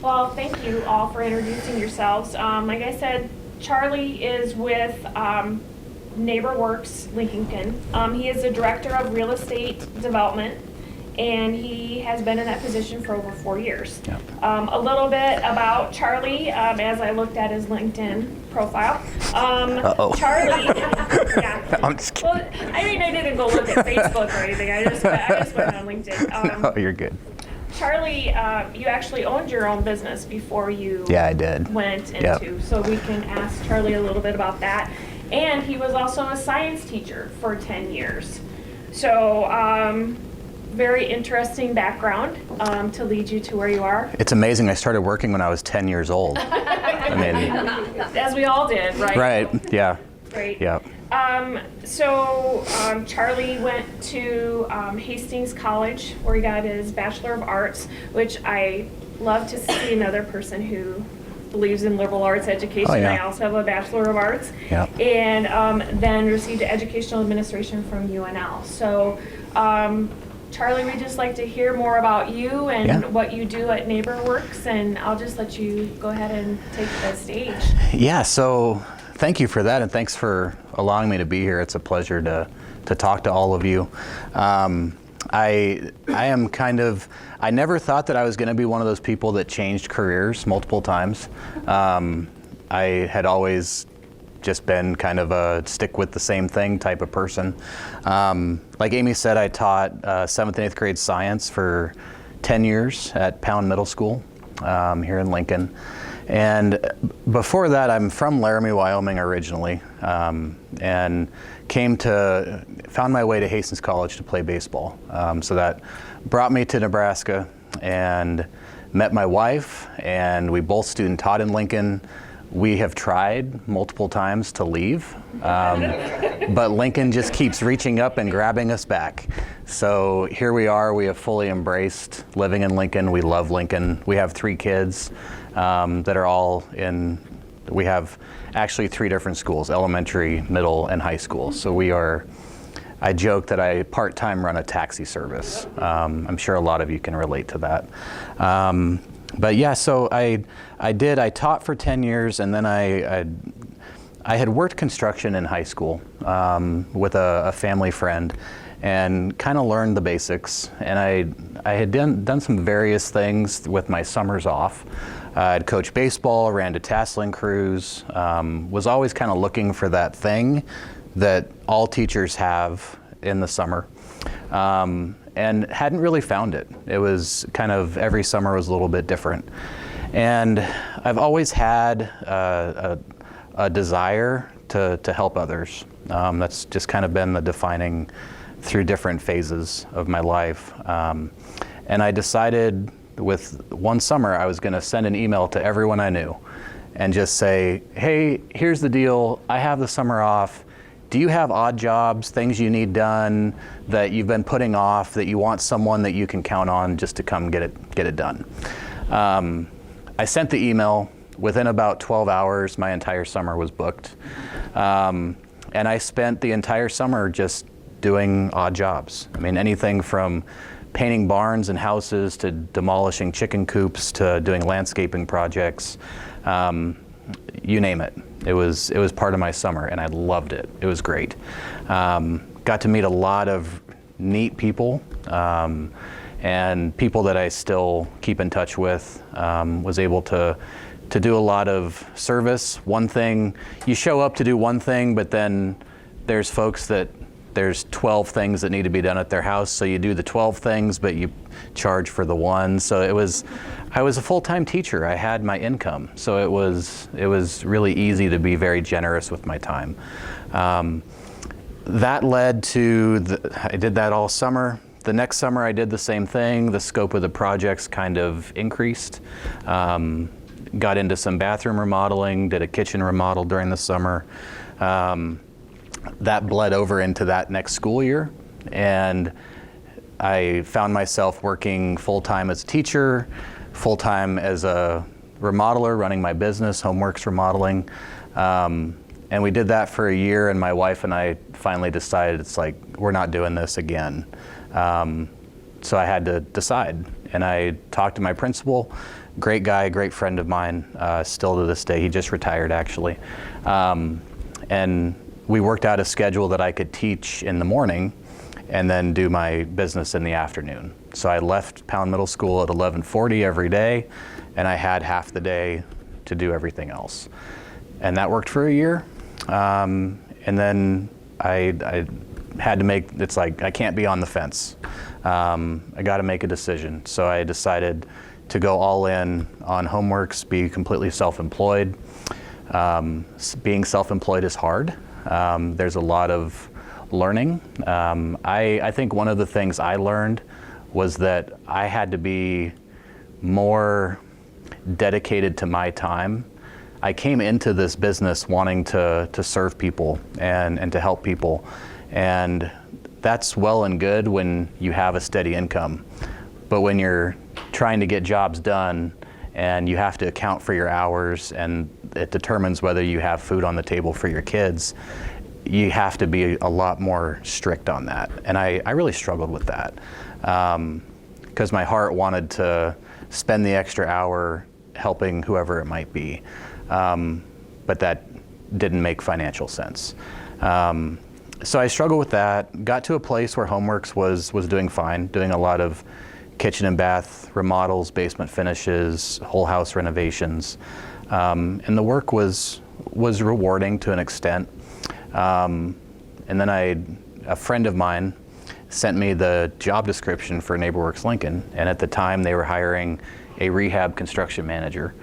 Well, thank you all for introducing yourselves. Like I said, Charlie is with NeighborWorks Lincoln. He is the Director of Real Estate Development, and he has been in that position for over 4 years. Yep. A little bit about Charlie, as I looked at his LinkedIn profile. Charlie, yeah. I'm just kidding. Well, I mean, I didn't go look at Facebook or anything. I just went on LinkedIn. Oh, you're good. Charlie, you actually owned your own business before you I did. went into, Yep. so we can ask Charlie a little bit about that. And he was also a science teacher for 10 years. So, very interesting background to lead you to where you are. It's amazing. I started working when I was 10 years old. I mean, As we all did, right? right, yeah. Great. Yeah. Charlie went to Hastings College, where he got his Bachelor of Arts, which I love to see another person who believes in liberal arts education. Oh, yeah. I also have a Bachelor of Arts. Yeah. And then received educational administration from UNL. So, Charlie, we'd just like to hear more about you and Yeah. what you do at NeighborWorks, and I'll just let you go ahead and take the stage. Yeah, so thank you for that, and thanks for allowing me to be here. It's a pleasure to talk to all of you. I am I never thought that I was going to be one of those people that changed careers multiple times. I had always just been kind of a stick with the same thing type of person. Like Amy said, I taught 7th and 8th grade science for 10 years at Pound Middle School here in Lincoln. And before that, I'm from Laramie, Wyoming originally, and found my way to Hastings College to play baseball. So that brought me to Nebraska and met my wife, and we both student taught in Lincoln. We have tried multiple times to leave, but Lincoln just keeps reaching up and grabbing us back. So here we are. We have fully embraced living in Lincoln. We love Lincoln. We have 3 kids that are all we have actually 3 different schools: elementary, middle, and high school. So I joke that I part-time run a taxi service. I'm sure a lot of you can relate to that. But yeah, so I taught for 10 years, and then I had worked construction in high school with a family friend, and kind of learned the basics. And I had done some various things with my summers off. I'd coached baseball, ran detasseling crews, was always kind of looking for that thing that all teachers have in the summer. And hadn't really found it. It was kind of every summer was a little bit different. And I've always had a desire to help others. That's just kind of been the defining through different phases of my life. And I decided with one summer I was going to send an email to everyone I knew and just say, hey, here's the deal. I have the summer off. Do you have odd jobs, things you need done that you've been putting off, that you want someone that you can count on just to come get it done? I sent the email. Within about 12 hours, my entire summer was booked. And I spent the entire summer just doing odd jobs. I mean, anything from painting barns and houses to demolishing chicken coops to doing landscaping projects. You name it. It was part of my summer, and I loved it. It was great. Got to meet a lot of neat people, and people that I still keep in touch with. Was able to do a lot of service. One thing, you show up to do one thing, but then there's folks that there's 12 things that need to be done at their house, so you do the 12 things, but you charge for the one. So I was a full-time teacher. I had my income, so it was really easy to be very generous with my time. That led to I did that all summer. The next summer I did the same thing. The scope of the projects kind of increased. Got into some bathroom remodeling, did a kitchen remodel during the summer. That bled over into that next school year, and I found myself working full-time as a teacher, full-time as a remodeler, running my business, Homeworks Remodeling. And we did that for a year, and my wife and I finally decided, it's like, we're not doing this again. So I had to decide, and I talked to my principal, great guy, great friend of mine, still to this day. He just retired, actually. And we worked out a schedule that I could teach in the morning and then do my business in the afternoon. So I left Pound Middle School at 11:40 every day, and I had half the day to do everything else. And that worked for a year. And then I had to make, it's like, I can't be on the fence. I got to make a decision. So I decided to go all in on HomeWorks, be completely self-employed. Being self-employed is hard. There's a lot of learning. I think one of the things I learned was that I had to be more dedicated to my time. I came into this business wanting to serve people and to help people. And that's well and good when you have a steady income. But when you're trying to get jobs done and you have to account for your hours and it determines whether you have food on the table for your kids, you have to be a lot more strict on that. And I really struggled with that because my heart wanted to spend the extra hour helping whoever it might be. But that didn't make financial sense. So I struggled with that, got to a place where HomeWorks was doing fine, doing a lot of kitchen and bath remodels, basement finishes, whole house renovations. And the work was rewarding to an extent. And then a friend of mine sent me the job description for NeighborWorks Lincoln, and at the time they were hiring a rehab construction manager.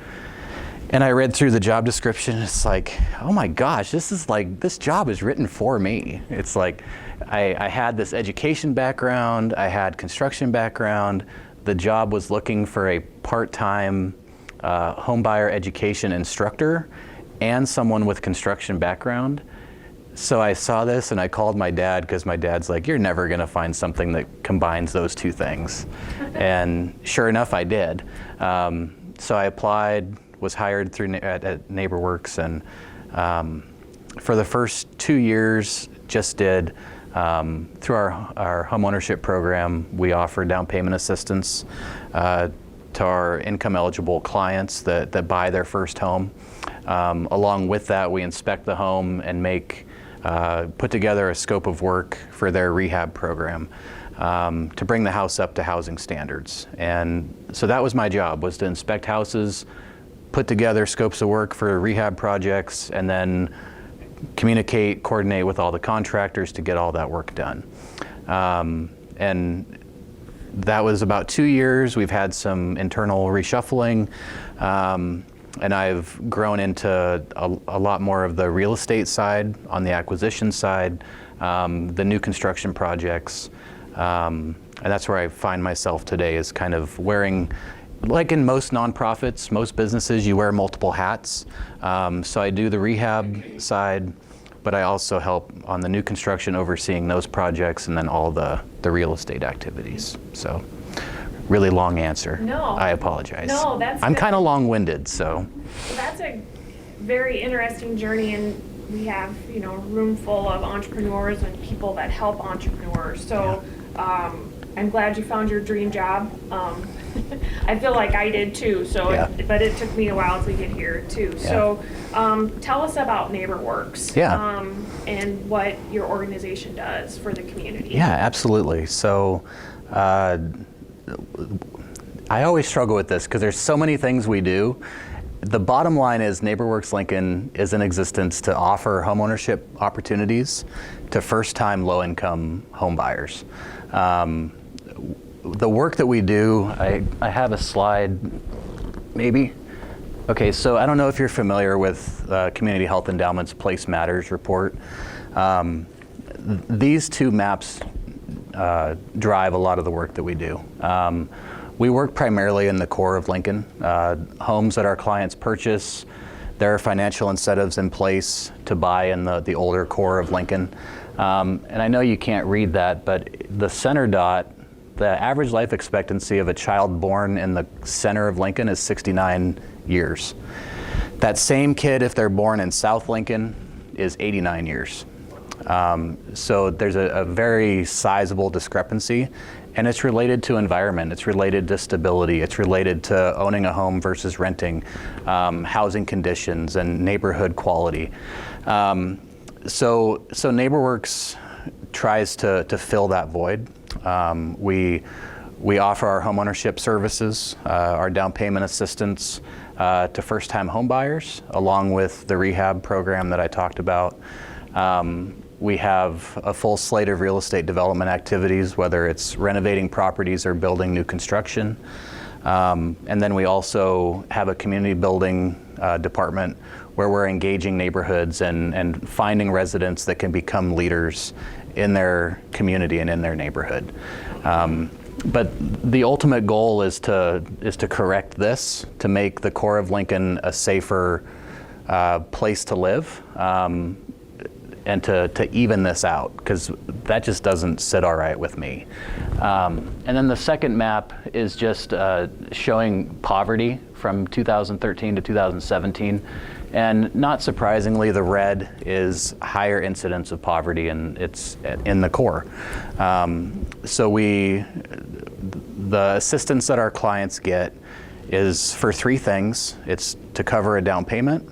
And I read through the job description, it's like, oh my gosh, this job is written for me. It's like, I had this education background, I had construction background, the job was looking for a part-time home buyer education instructor and someone with construction background. So I saw this and I called my dad because my dad's like, you're never gonna find something that combines those two things. And sure enough, I did. So I applied, was hired through at NeighborWorks, and for the first 2 years just did, through our home ownership program, we offer down payment assistance to our income eligible clients that buy their first home. Along with that, we inspect the home and put together a scope of work for their rehab program to bring the house up to housing standards. And so that was my job, was to inspect houses, put together scopes of work for rehab projects, and then communicate, coordinate with all the contractors to get all that work done. And that was about 2 years. We've had some internal reshuffling, and I've grown into a lot more of the real estate side, on the acquisition side, the new construction projects, and that's where I find myself today, is kind of wearing, like in most nonprofits, most businesses, you wear multiple hats. So I do the rehab side, but I also help on the new construction, overseeing those projects, and then all the real estate activities. So really long answer. No. I apologize. No, that's I'm good. kind of long-winded, so. That's a very interesting journey, and we have, a room full of entrepreneurs and people that help entrepreneurs. So I'm glad you found your dream job. I feel like I did too. So, Yeah. but it took me a while to get here too. Yeah. So, tell us about NeighborWorks. Yeah. And what your organization does for the community. Yeah, absolutely. So I always struggle with this because there's so many things we do. The bottom line is NeighborWorks Lincoln is in existence to offer homeownership opportunities to first-time low-income home buyers. The work that we do, I have a slide, maybe. Okay, so I don't know if you're familiar with Community Health Endowment's Place Matters report. These two maps drive a lot of the work that we do. We work primarily in the core of Lincoln, homes that our clients purchase. There are financial incentives in place to buy in the older core of Lincoln. And I know you can't read that, but the center dot, the average life expectancy of a child born in the center of Lincoln is 69 years. That same kid, if they're born in South Lincoln, is 89 years. So there's a very sizable discrepancy. And it's related to environment, it's related to stability, it's related to owning a home versus renting, housing conditions, and neighborhood quality. So NeighborWorks tries to fill that void. We offer our homeownership services, our down payment assistance to first-time home buyers, along with the rehab program that I talked about. We have a full slate of real estate development activities, whether it's renovating properties or building new construction. And then we also have a community building department where we're engaging neighborhoods and finding residents that can become leaders in their community and in their neighborhood. But the ultimate goal is to correct this, to make the core of Lincoln a safer place to live, and to even this out, because that just doesn't sit all right with me. And then the second map is just showing poverty from 2013 to 2017. And not surprisingly, the red is higher incidence of poverty, and it's in the core. So the assistance that our clients get is for three things. It's to cover a down payment,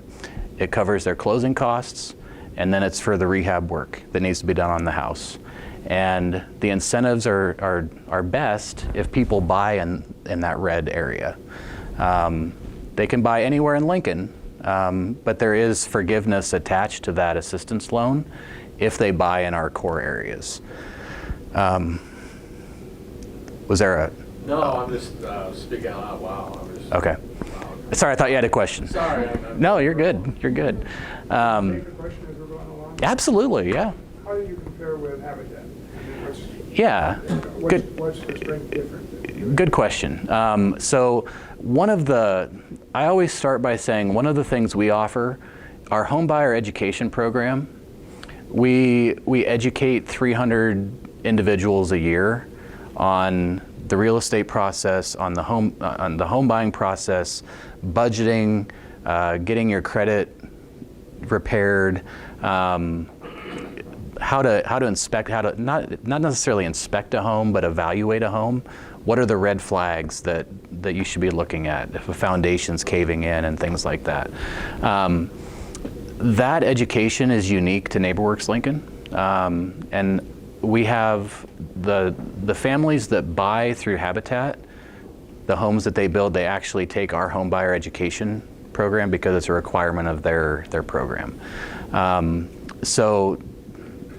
it covers their closing costs, and then it's for the rehab work that needs to be done on the house. And the incentives are best if people buy in that red area. They can buy anywhere in Lincoln, but there is forgiveness attached to that assistance loan if they buy in our core areas. Was there a? No, I'm just speaking out loud. Wow. I'm just, okay. wow. Sorry, I thought you had a question. Sorry. No, you're good. You're good. Take a question as we're going along. Absolutely, yeah. How do you compare with Habitat? I mean, Yeah. what's the strength difference? Good question. So I always start by saying one of the things we offer, our home buyer education program, we educate 300 individuals a year on the real estate process, on the home buying process, budgeting, getting your credit repaired, how to inspect, not necessarily inspect a home, but evaluate a home. What are the red flags that you should be looking at if a foundation's caving in and things like that. That education is unique to NeighborWorks Lincoln, and we have the families that buy through Habitat, the homes that they build, they actually take our home buyer education program because it's a requirement of their program. So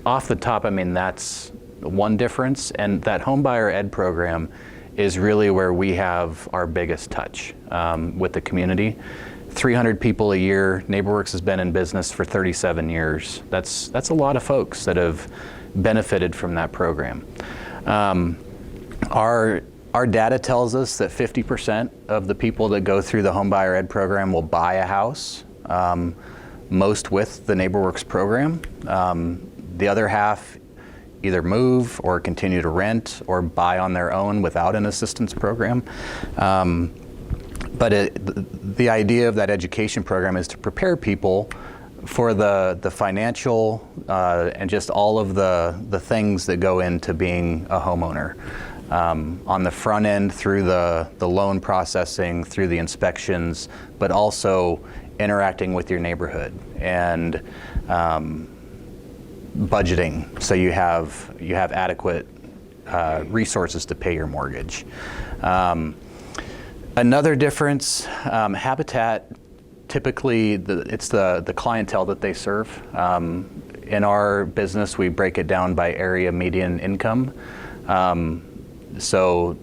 off the top, I mean, that's one difference, and that home buyer ed program is really where we have our biggest touch with the community. 300 people a year. NeighborWorks has been in business for 37 years. That's a lot of folks that have benefited from that program. Our data tells us that 50% of the people that go through the home buyer ed program will buy a house, most with the NeighborWorks program. The other half either move or continue to rent or buy on their own without an assistance program. But the idea of that education program is to prepare people for the financial and just all of the things that go into being a homeowner. On the front end, through the loan processing, through the inspections, but also interacting with your neighborhood and budgeting, so you have adequate resources to pay your mortgage. Another difference, Habitat, typically it's the clientele that they serve. In our business, we break it down by area median income. So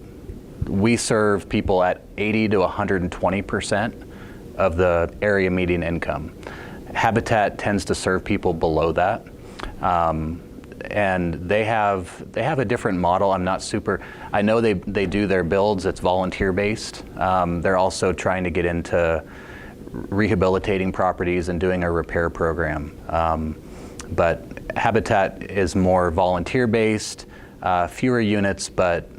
we serve people at 80 to 120% of the area median income. Habitat tends to serve people below that. And they have a different model. I know they do their builds, it's volunteer based. They're also trying to get into rehabilitating properties and doing a repair program. But Habitat is more volunteer based, fewer units, but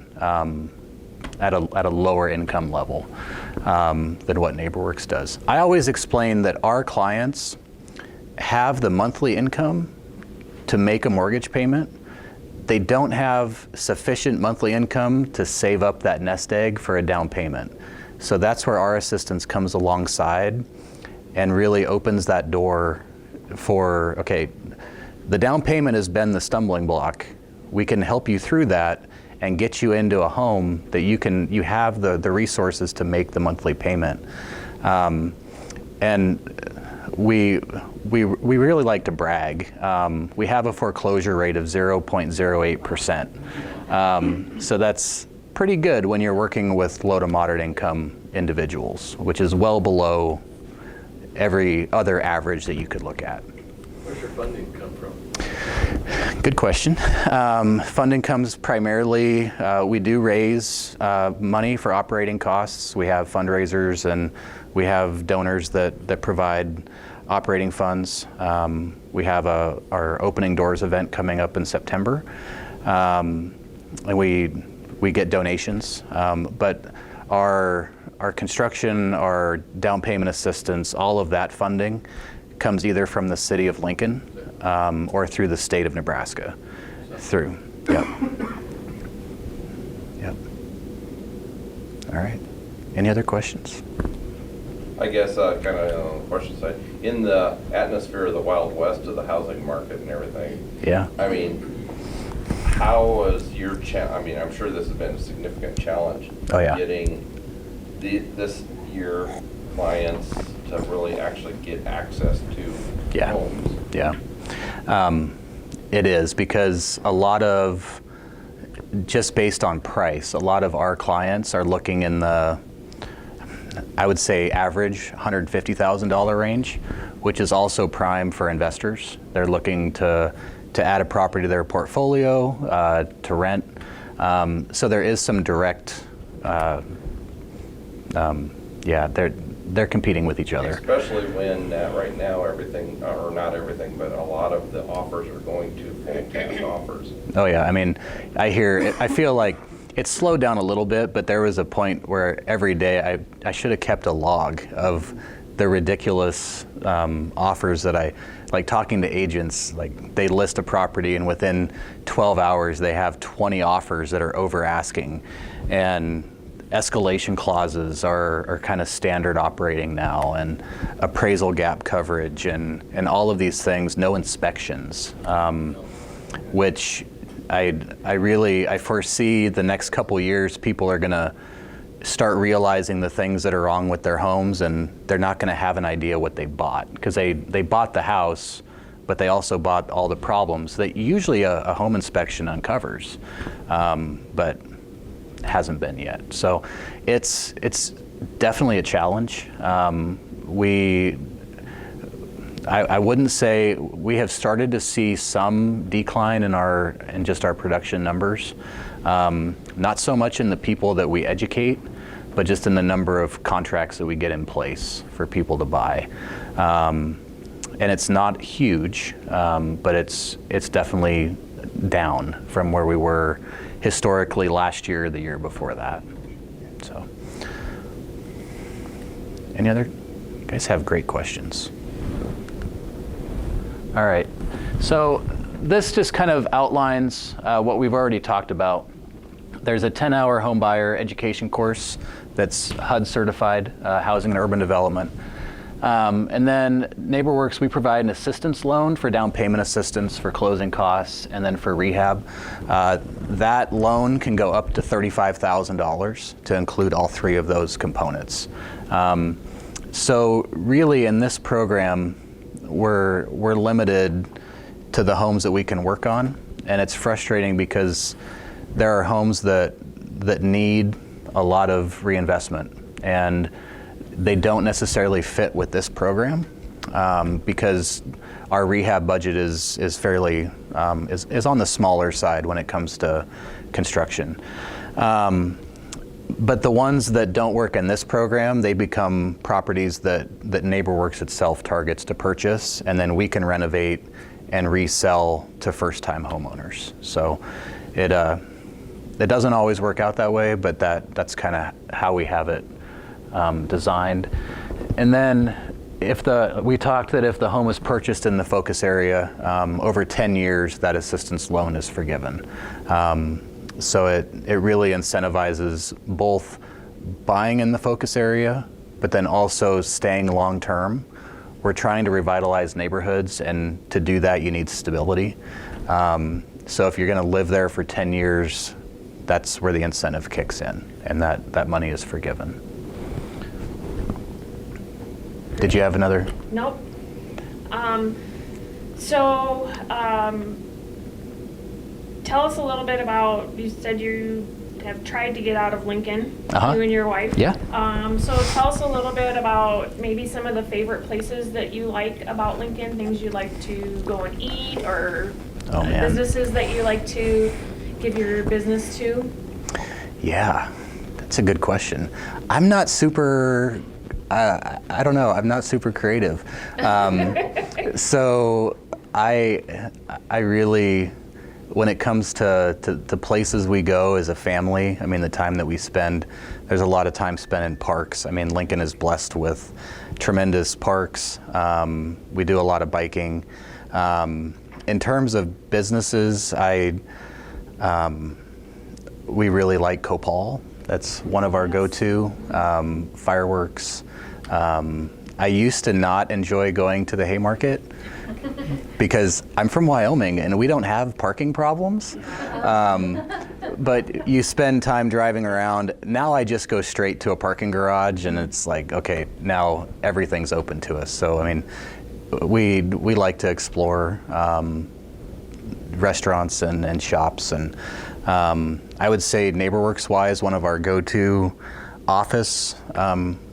at a lower income level than what NeighborWorks does. I always explain that our clients have the monthly income to make a mortgage payment. they don't have sufficient monthly income to save up that nest egg for a down payment. So that's where our assistance comes alongside and really opens that door for, okay, the down payment has been the stumbling block. We can help you through that and get you into a home that you have the resources to make the monthly payment. And we really like to brag. We have a foreclosure rate of 0.08%. So that's pretty good when you're working with low to moderate income individuals, which is well below every other average that you could look at. Where's your funding come from? Good question. Funding comes primarily, we do raise money for operating costs. We have fundraisers and we have donors that provide operating funds. We have our opening doors event coming up in September. And we get donations. But our construction, our down payment assistance, all of that funding comes either from the city of Lincoln or through the state of Nebraska. Through, yep. Yep. All right. Any other questions? I guess kind of on the question side, in the atmosphere of the Wild West of the housing market and everything, Yeah. I mean, how was your I mean, I'm sure this has been a significant challenge. Oh, yeah. Getting your clients to really actually get access to Yeah. homes. Yeah. It is, because a lot of, just based on price, a lot of our clients are looking in the, I would say, average $150,000 range, which is also prime for investors. They're looking to add a property to their portfolio, to rent. So there is some direct, they're competing with each other. Especially when right now everything, or not everything, but a lot of the offers are going to full cash offers. Oh yeah, I mean, I feel like it's slowed down a little bit, but there was a point where every day I should have kept a log of the ridiculous offers that like talking to agents, like they list a property and within 12 hours they have 20 offers that are over asking. And escalation clauses are kind of standard operating now, and appraisal gap coverage and all of these things, no inspections, which I foresee the next couple years people are gonna start realizing the things that are wrong with their homes, and they're not gonna have an idea what they bought, because they bought the house, but they also bought all the problems that usually a home inspection uncovers, but hasn't been yet. So it's definitely a challenge. I wouldn't say we have started to see some decline in just our production numbers. Not so much in the people that we educate, but just in the number of contracts that we get in place for people to buy. And it's not huge, but it's definitely down from where we were historically last year or the year before that. So, any other? You guys have great questions. All right, so this just kind of outlines what we've already talked about. There's a 10-hour home buyer education course that's HUD certified, Housing and Urban Development. And then NeighborWorks, we provide an assistance loan for down payment assistance for closing costs and then for rehab. That loan can go up to $35,000 to include all three of those components. So really in this program, we're limited to the homes that we can work on, and it's frustrating because there are homes that need a lot of reinvestment, and they don't necessarily fit with this program because our rehab budget is fairly is on the smaller side when it comes to construction. But the ones that don't work in this program, they become properties that NeighborWorks itself targets to purchase, and then we can renovate and resell to first-time homeowners. So it doesn't always work out that way, but that's kind of how we have it designed. And then we talked that if the home is purchased in the focus area, over 10 years, that assistance loan is forgiven. So it really incentivizes both buying in the focus area, but then also staying long term. We're trying to revitalize neighborhoods, and to do that, you need stability. So if you're going to live there for 10 years, that's where the incentive kicks in, and that money is forgiven. Did you have another? Nope. Tell us a little bit about, you said you have tried to get out of Lincoln, you and your wife. Yeah. So tell us a little bit about maybe some of the favorite places that you like about Lincoln, things you like to go and eat, or businesses that you like to give your business to. Yeah, that's a good question. I'm not super, I don't know, I'm not super creative. So I really, when it comes to places we go as a family, I mean, the time that we spend, there's a lot of time spent in parks. I mean, Lincoln is blessed with tremendous parks. We do a lot of biking. In terms of businesses, we really like Copal. That's one of our go-to. Fireworks. I used to not enjoy going to the Haymarket because I'm from Wyoming and we don't have parking problems. But you spend time driving around. Now I just go straight to a parking garage and it's like, okay, now everything's open to us. So, I mean, we like to explore restaurants and shops. And I would say NeighborWorks wise, one of our go-to office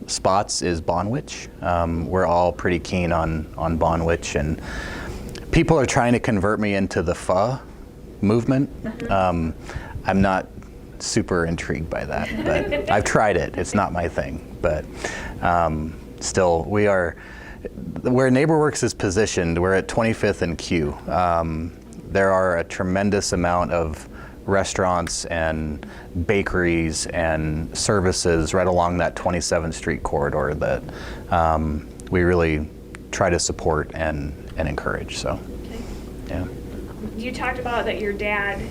spots is Bonwich. We're all pretty keen on Bonwich, and people are trying to convert me into the pho movement. I'm not super intrigued by that, but I've tried it. It's not my thing, but still, where NeighborWorks is positioned, we're at 25th and Q. There are a tremendous amount of restaurants and bakeries and services right along that 27th Street corridor that we really try to support and encourage. So, yeah. You talked about that your dad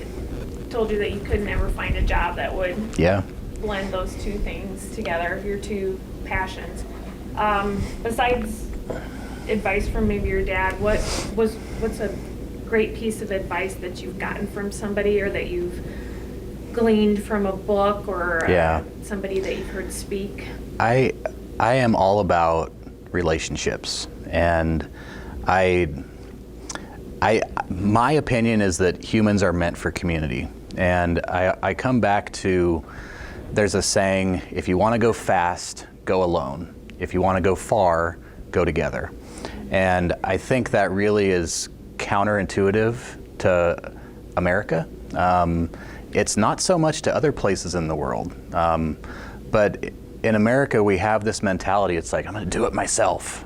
told you that you could never find a job that would blend those two things together, your two passions. Besides advice from maybe your dad, what's a great piece of advice that you've gotten from somebody, or that you've gleaned from a book, or somebody that you've heard speak? I am all about relationships, and my opinion is that humans are meant for community. And I come back to, there's a saying, if you want to go fast, go alone. If you want to go far, go together. And I think that really is counterintuitive to America. It's not so much to other places in the world. But in America, we have this mentality, it's like, I'm going to do it myself.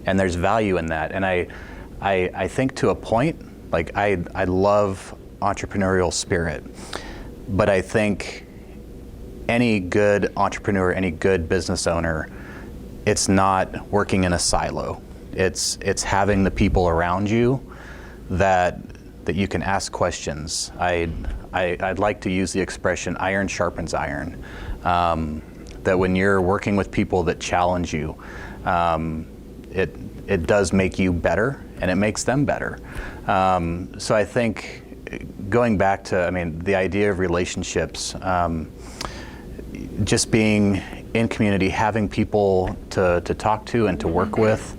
And there's value in that. And I think to a point, like I love entrepreneurial spirit, but I think any good entrepreneur, any good business owner, it's not working in a silo. It's having the people around you that you can ask questions. I'd like to use the expression iron sharpens iron. That when you're working with people that challenge you, it does make you better, and it makes them better. So I think going back to, the idea of relationships, just being in community, having people to talk to and to work with.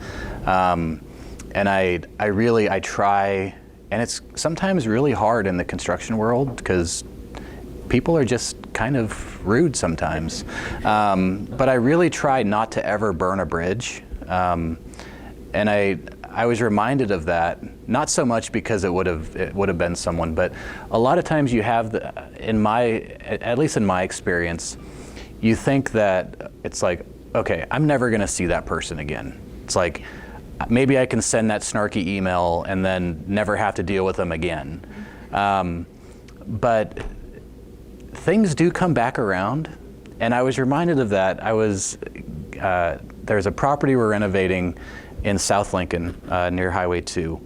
And I try, and it's sometimes really hard in the construction world because people are just kind of rude sometimes. But I really try not to ever burn a bridge. And I was reminded of that, not so much because it would have been someone, but a lot of times you have, at least in my experience, you think that it's like, okay, I'm never gonna see that person again. It's like, maybe I can send that snarky email and then never have to deal with them again. But things do come back around, and I was reminded of that. I was there's a property we're renovating in South Lincoln near Highway 2.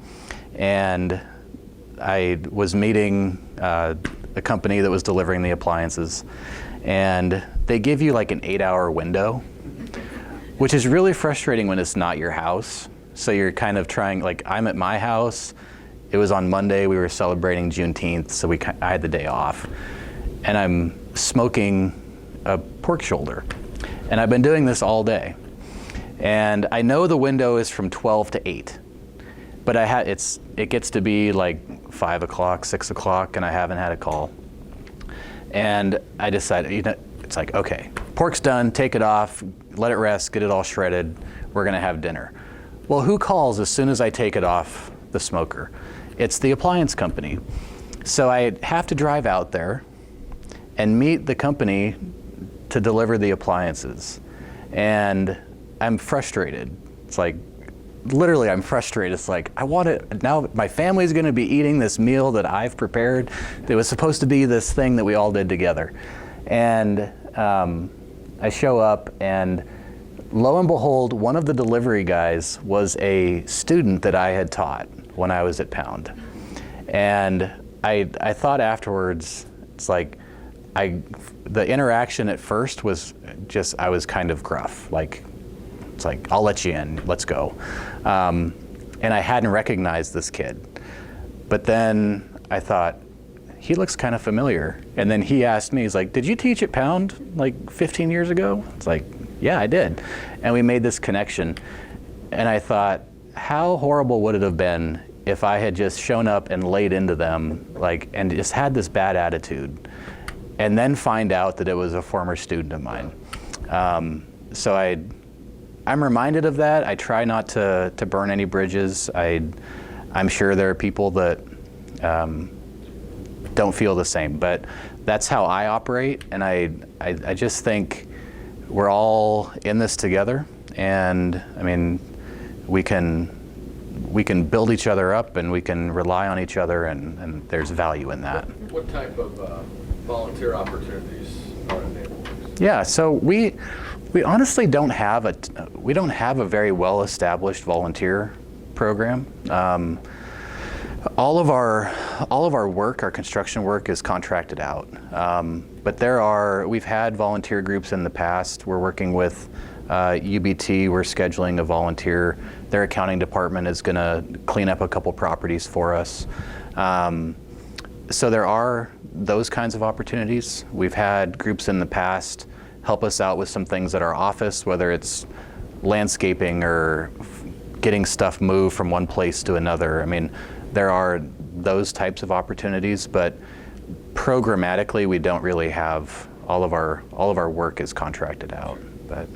And I was meeting a company that was delivering the appliances. And they give you like an 8-hour window, which is really frustrating when it's not your house. So you're kind of trying, like I'm at my house. It was on Monday, we were celebrating Juneteenth, so I had the day off. And I'm smoking a pork shoulder. And I've been doing this all day. And I know the window is from 12 to 8. But it gets to be like 5 o'clock, 6 o'clock, and I haven't had a call. And I decided, it's like, okay, pork's done, take it off, let it rest, get it all shredded, we're gonna have dinner. Well, who calls as soon as I take it off the smoker? It's the appliance company. So I have to drive out there and meet the company to deliver the appliances. And I'm frustrated. It's like, literally I'm frustrated. It's like, I want it, now my family's gonna be eating this meal that I've prepared. It was supposed to be this thing that we all did together. And I show up and lo and behold, one of the delivery guys was a student that I had taught when I was at Pound. And I thought afterwards, it's like, the interaction at first was just, I was kind of gruff. Like, it's like, I'll let you in, let's go. And I hadn't recognized this kid. But then I thought, he looks kind of familiar. And then he asked me, he's like, did you teach at Pound like 15 years ago? It's like, yeah, I did. And we made this connection. And I thought, how horrible would it have been if I had just shown up and laid into them, like, and just had this bad attitude, and then find out that it was a former student of mine. So I'm reminded of that. I try not to burn any bridges. I'm sure there are people that don't feel the same, but that's how I operate. And I just think we're all in this together. And I mean, we can build each other up and we can rely on each other, and there's value in that. What type of volunteer opportunities are in NeighborWorks? Yeah, so we honestly don't have a very well-established volunteer program. All of our work, our construction work, is contracted out. But we've had volunteer groups in the past. We're working with UBT. We're scheduling a volunteer. Their accounting department is going to clean up a couple properties for us. So there are those kinds of opportunities. We've had groups in the past help us out with some things at our office, whether it's landscaping or getting stuff moved from one place to another. I mean, there are those types of opportunities, but programmatically we don't really have, all of our work is contracted out. But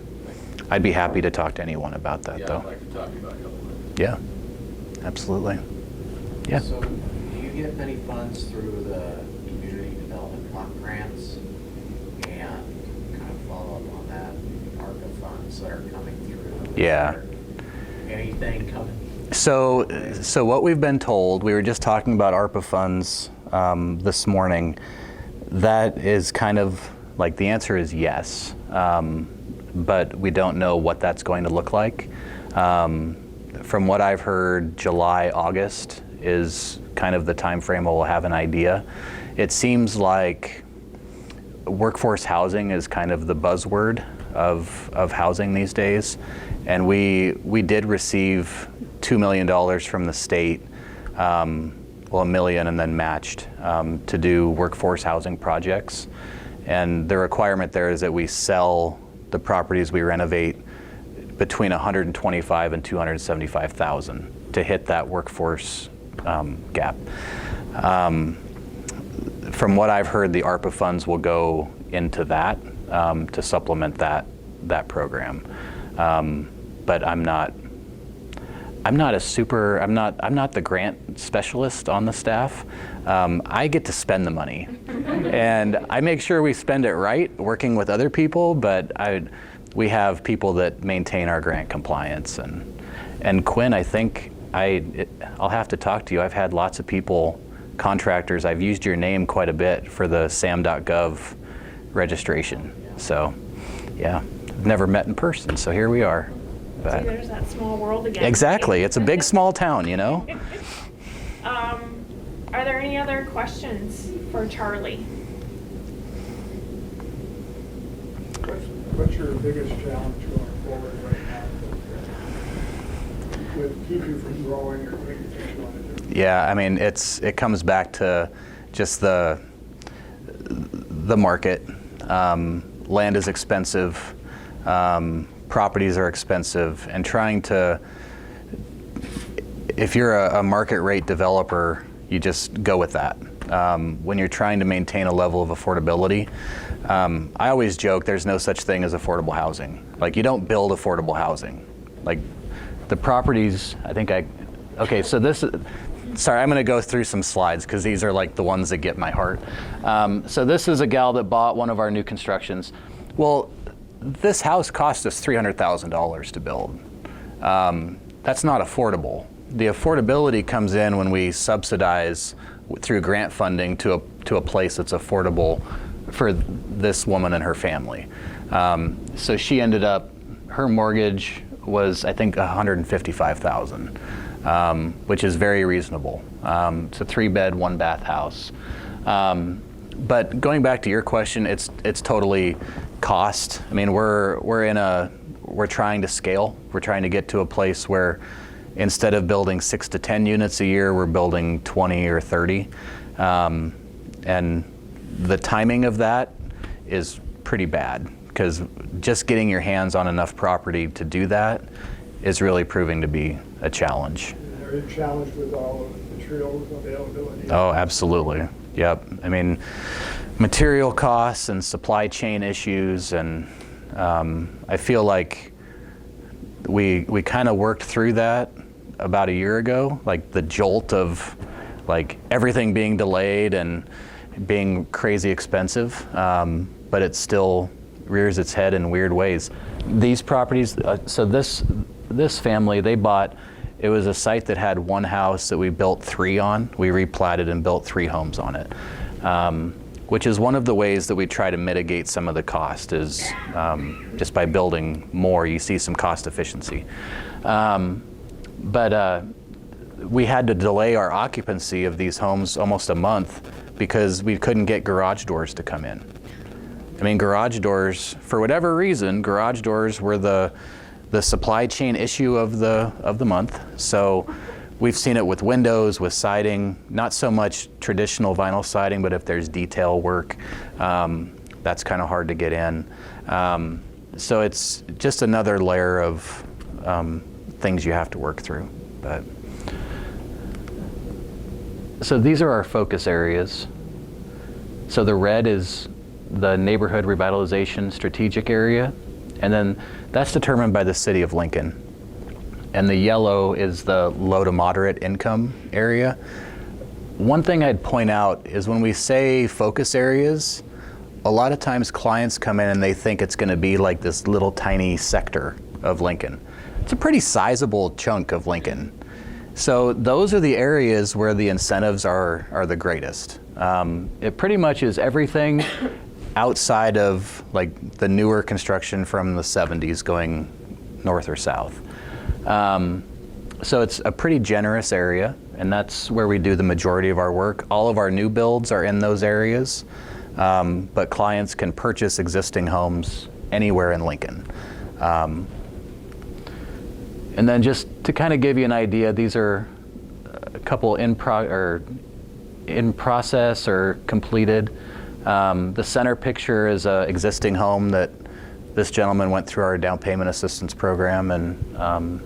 I'd be happy to talk to anyone about that, though. I'd like to talk to you about a couple of things. Yeah, absolutely. Yeah. So do you get many funds through the community development block grants? And kind of follow up on that, ARPA funds that are coming through? Yeah. Anything coming? So what we've been told, we were just talking about ARPA funds this morning. That is kind of like, the answer is yes, but we don't know what that's going to look like. From what I've heard, July, August is kind of the time frame we'll have an idea. It seems like workforce housing is kind of the buzzword of housing these days. And we did receive $2 million from the state, well, $1 million and then matched, to do workforce housing projects. And the requirement there is that we sell the properties we renovate between $125,000 and $275,000 to hit that workforce gap. From what I've heard, the ARPA funds will go into that to supplement that program. But I'm not the grant specialist on the staff. I get to spend the money, and I make sure we spend it right, working with other people. But we have people that maintain our grant compliance, and Quinn, I think I'll have to talk to you. I've had lots of people, contractors. I've used your name quite a bit for the SAM.gov registration. So, yeah, never met in person, so here we are. See, But there's that small world again. exactly, it's a big small town, you know? Are there any other questions for Charlie? What's your biggest challenge going forward right now that would keep you from growing or doing the things you want to do? Yeah, I mean, it comes back to just the market. Land is expensive, properties are expensive, and trying to, if you're a market rate developer, you just go with that. When you're trying to maintain a level of affordability, I always joke there's no such thing as affordable housing. Like, you don't build affordable housing. Like, the properties, okay, so this, sorry, I'm gonna go through some slides because these are like the ones that get my heart. So this is a gal that bought one of our new constructions. Well, this house cost us $300,000 to build. That's not affordable. The affordability comes in when we subsidize through grant funding to a place that's affordable for this woman and her family. So she ended up, her mortgage was, I think, $155,000, which is very reasonable. It's a 3-bed, 1-bath house. But going back to your question, it's totally cost. I mean, we're trying to scale. We're trying to get to a place where instead of building 6 to 10 units a year, we're building 20 or 30. And the timing of that is pretty bad, because just getting your hands on enough property to do that is really proving to be a challenge. Are you challenged with all of the material availability? Oh, absolutely. Yep. I mean, material costs and supply chain issues, and I feel like we kind of worked through that about a year ago, like the jolt of like everything being delayed and being crazy expensive, but it still rears its head in weird ways. These properties, so this family, they bought, it was a site that had one house that we built 3 on. We replatted and built 3 homes on it, which is one of the ways that we try to mitigate some of the cost, is just by building more, you see some cost efficiency. But we had to delay our occupancy of these homes almost a month because we couldn't get garage doors to come in. I mean, garage doors, for whatever reason, garage doors were the supply chain issue of the month. So we've seen it with windows, with siding, not so much traditional vinyl siding, but if there's detail work, that's kind of hard to get in. So it's just another layer of things you have to work through. But so these are our focus areas. So the red is the neighborhood revitalization strategic area, and then that's determined by the city of Lincoln. And the yellow is the low to moderate income area. One thing I'd point out is when we say focus areas, a lot of times clients come in and they think it's going to be like this little tiny sector of Lincoln. It's a pretty sizable chunk of Lincoln. So those are the areas where the incentives are the greatest. It pretty much is everything outside of like the newer construction from the 70s going north or south. So it's a pretty generous area, and that's where we do the majority of our work. All of our new builds are in those areas, but clients can purchase existing homes anywhere in Lincoln. And then just to kind of give you an idea, these are a couple in process or completed. The center picture is an existing home that this gentleman went through our down payment assistance program, and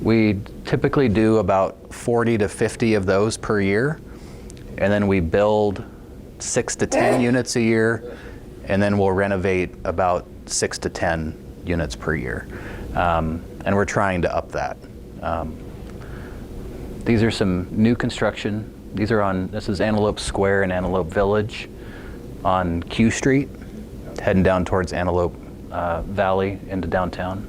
we typically do about 40 to 50 of those per year, and then we build 6 to 10 units a year, and then we'll renovate about 6 to 10 units per year. And we're trying to up that. These are some new construction. These are this is Antelope Square in Antelope Village on Q Street, heading down towards Antelope Valley into downtown.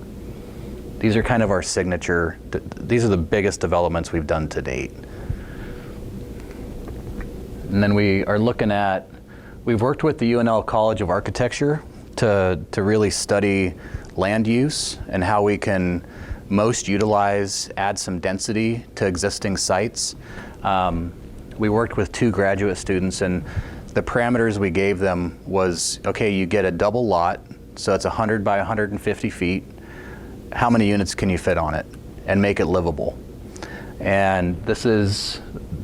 These are kind of our signature, these are the biggest developments we've done to date. And then we are looking at, we've worked with the UNL College of Architecture to really study land use and how we can most utilize, add some density to existing sites. We worked with 2 graduate students, and the parameters we gave them was, okay, you get a double lot, so it's 100 by 150 feet. How many units can you fit on it and make it livable? And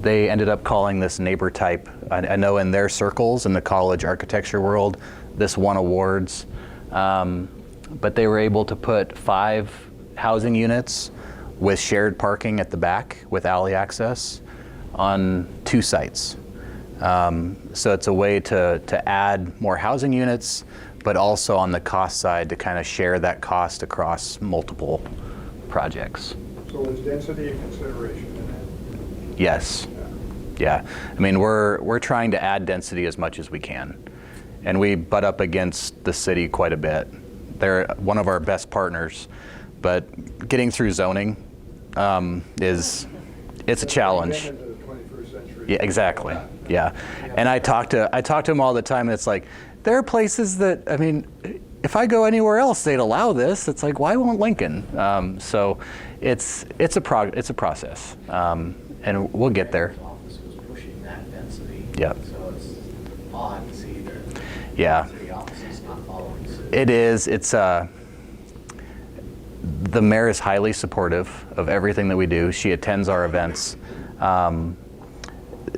they ended up calling this neighbor type. I know in their circles, in the college architecture world, this won awards. But they were able to put 5 housing units with shared parking at the back with alley access on 2 sites. So it's a way to add more housing units, but also on the cost side to kind of share that cost across multiple projects. So is density a consideration in that? Yes. Yeah. I mean, we're trying to add density as much as we can. And we butt up against the city quite a bit. They're one of our best partners, but getting through zoning it's a challenge. Into the 21st century. Yeah, exactly. Yeah. And I talk to them all the time, and it's like, there are places that, I mean, if I go anywhere else, they'd allow this. It's like, why won't Lincoln? So it's a process, and we'll get there. The office was pushing that density. Yep. So it's odd to see that Yeah. city offices not following suit. It is. The mayor is highly supportive of everything that we do. She attends our events.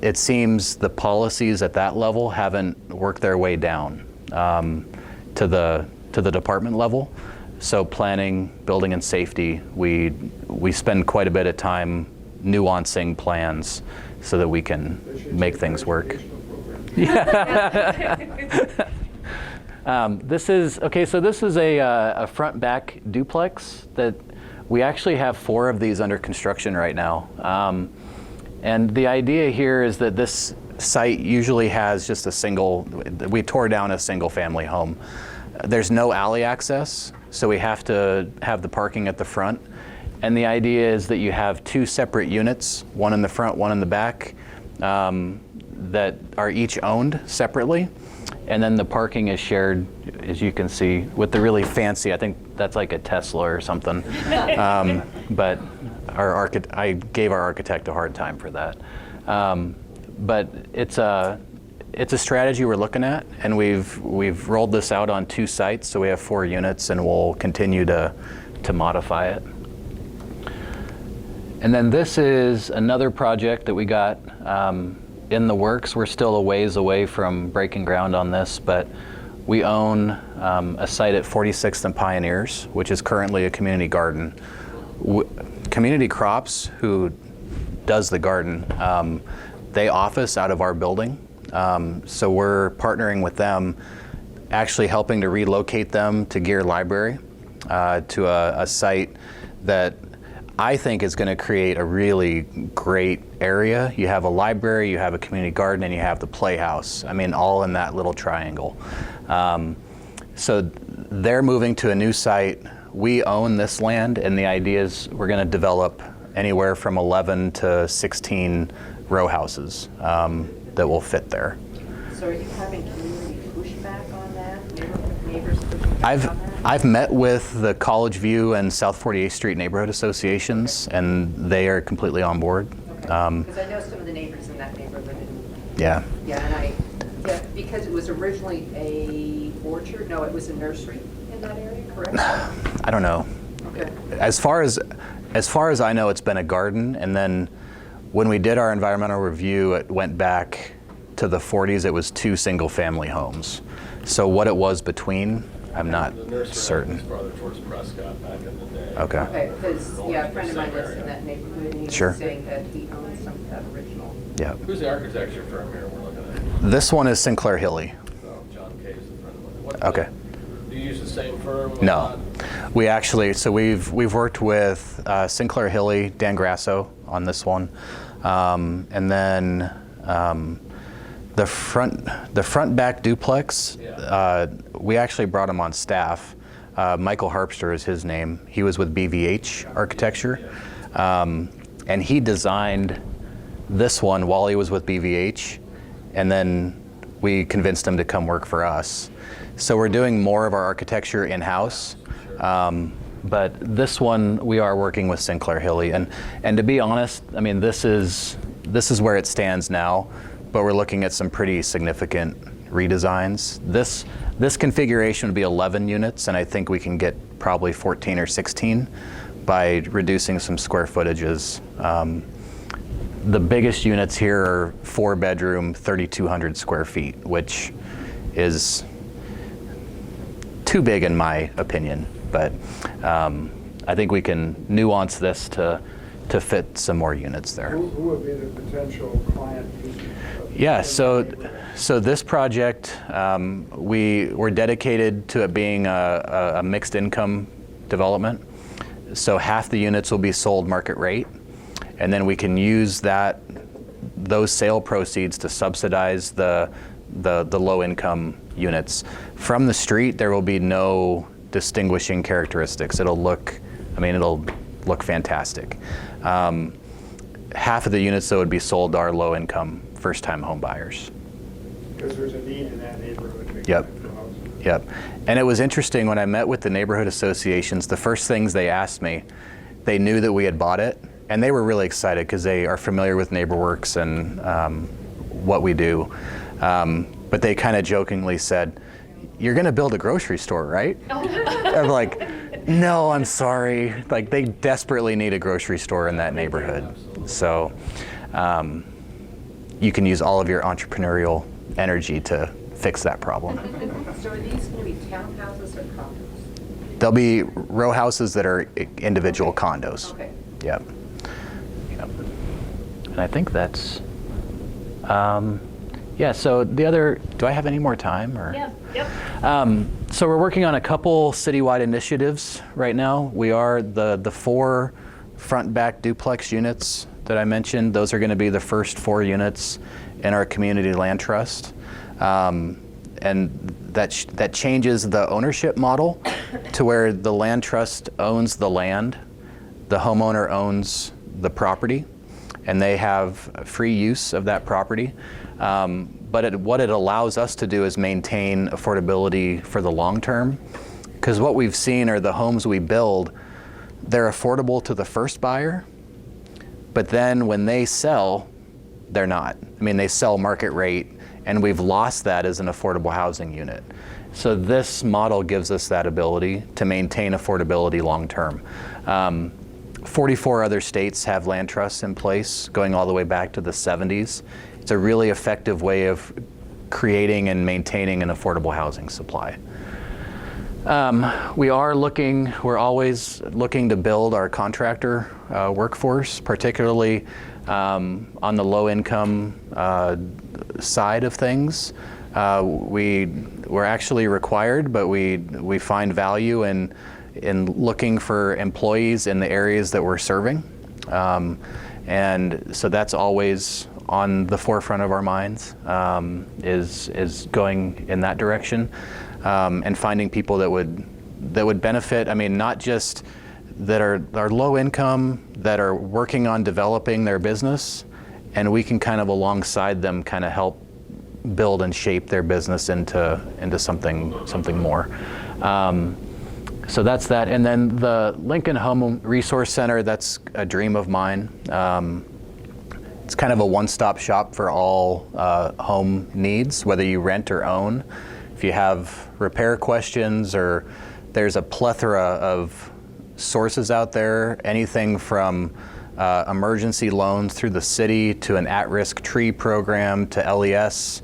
It seems the policies at that level haven't worked their way down to the department level. So planning, building, and safety, we spend quite a bit of time nuancing plans so that we can make things work. This is a front back duplex that we actually have 4 of these under construction right now. And the idea here is that this site usually has just we tore down a single family home. There's no alley access, so we have to have the parking at the front. And the idea is that you have 2 separate units, one in the front, one in the back, that are each owned separately. And then the parking is shared, as you can see, with the really fancy, I think that's like a Tesla or something. But I gave our architect a hard time for that. But it's a strategy we're looking at, and we've rolled this out on 2 sites, so we have 4 units, and we'll continue to modify it. And then this is another project that we got in the works. We're still a ways away from breaking ground on this, but we own a site at 46th and Pioneers, which is currently a community garden. Community Crops, who does the garden, they office out of our building. So we're partnering with them, actually helping to relocate them to Gear Library, to a site that I think is going to create a really great area. You have a library, you have a community garden, and you have the playhouse. I mean, all in that little triangle. So they're moving to a new site. We own this land, and the idea is we're going to develop anywhere from 11 to 16 row houses that will fit there. So are you having community pushback on that? Neighbors pushing back on that? I've met with the College View and South 48th Street neighborhood associations, and they are completely on board. Because I know some of the neighbors in that neighborhood. Yeah. Yeah, because it was originally a orchard, no, it was a nursery in that area, correct? I don't know. Okay. As far as I know, it's been a garden, and then when we did our environmental review, it went back to the 40s. It was 2 single-family homes. So what it was between, I'm not The nursery certain. was farther towards Prescott back in the day. Okay. Okay, because, yeah, a friend of mine lives in that neighborhood, and he Sure. was saying that he owns some of that original. Yeah. Who's the architecture firm here we're looking at? This one is Sinclair Hilly. Oh, John Kay's the friend of mine. Okay. Do you use the same firm? No, we actually, so we've worked with Sinclair Hilly, Dan Grasso on this one, and then the front back duplex. We actually brought him on staff. Michael Harpster is his name. He was with BVH Architecture, and he designed this one while he was with BVH, and then we convinced him to come work for us. So we're doing more of our architecture in-house, But this one, we are working with Sinclair Hilly, and to be honest, I mean, this is where it stands now, but we're looking at some pretty significant redesigns. This configuration would be 11 units, and I think we can get probably 14 or 16 by reducing some square footages. The biggest units here are 4-bedroom, 3,200 square feet, which is too big in my opinion, but I think we can nuance this to fit some more units there. Who would be the potential client? Yeah, so this project, we're dedicated to it being a mixed income development. So half the units will be sold market rate, and then we can use those sale proceeds to subsidize the low income units. From the street, there will be no distinguishing characteristics. It'll look fantastic. Half of the units that would be sold to our low income first time home buyers. Because there's a need in that neighborhood. Yep. Yep. And it was interesting when I met with the neighborhood associations, the first things they asked me, they knew that we had bought it, and they were really excited because they are familiar with NeighborWorks and what we do. But they kind of jokingly said, "You're going to build a grocery store, right?" I'm like, "No, I'm sorry." Like, they desperately need a grocery store in that neighborhood. So you can use all of your entrepreneurial energy to fix that problem. So are these going to be townhouses or condos? There'll be row houses that are individual condos. Okay. Yep. Yep. And I think that's, yeah, so the other, do I have any more time? Or? Yeah, yep. So we're working on a couple citywide initiatives right now. We are the 4 front-back duplex units that I mentioned. Those are going to be the first 4 units in our community land trust. And that changes the ownership model to where the land trust owns the land, the homeowner owns the property, and they have free use of that property. But what it allows us to do is maintain affordability for the long term. Because what we've seen are the homes we build, they're affordable to the first buyer, but then when they sell, they're not. I mean, they sell market rate, and we've lost that as an affordable housing unit. So this model gives us that ability to maintain affordability long term. 44 other states have land trusts in place going all the way back to the 70s. It's a really effective way of creating and maintaining an affordable housing supply. We're always looking to build our contractor workforce, particularly on the low income side of things. We're actually required, but we find value in looking for employees in the areas that we're serving. And so that's always on the forefront of our minds, is going in that direction, and finding people that would benefit. I mean, not just that are low income, that are working on developing their business, and we can kind of alongside them kind of help build and shape their business into something more. So that's that. And then the Lincoln Home Resource Center, that's a dream of mine. It's kind of a one-stop shop for all home needs, whether you rent or own. If you have repair questions, or there's a plethora of sources out there, anything from emergency loans through the city to an at-risk tree program to LES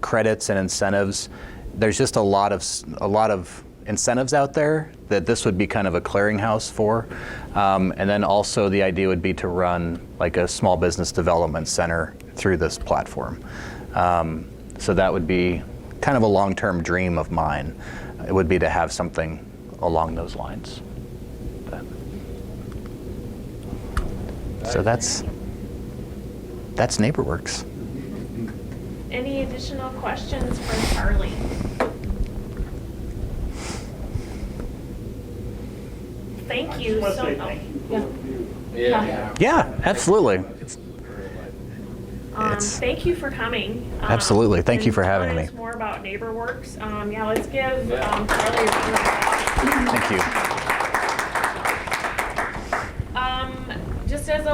credits and incentives. There's just a lot of incentives out there that this would be kind of a clearinghouse for. And then also the idea would be to run like a small business development center through this platform. So that would be kind of a long-term dream of mine. It would be to have something along those lines. So that's NeighborWorks. Any additional questions for Charlie? Thank you so much. Thank you for the review. Yeah. Yeah, absolutely. Thank you for coming. Absolutely. Thank you and for having telling me. us more about NeighborWorks. Yeah, let's give Yeah. Charlie a round of applause. Thank you.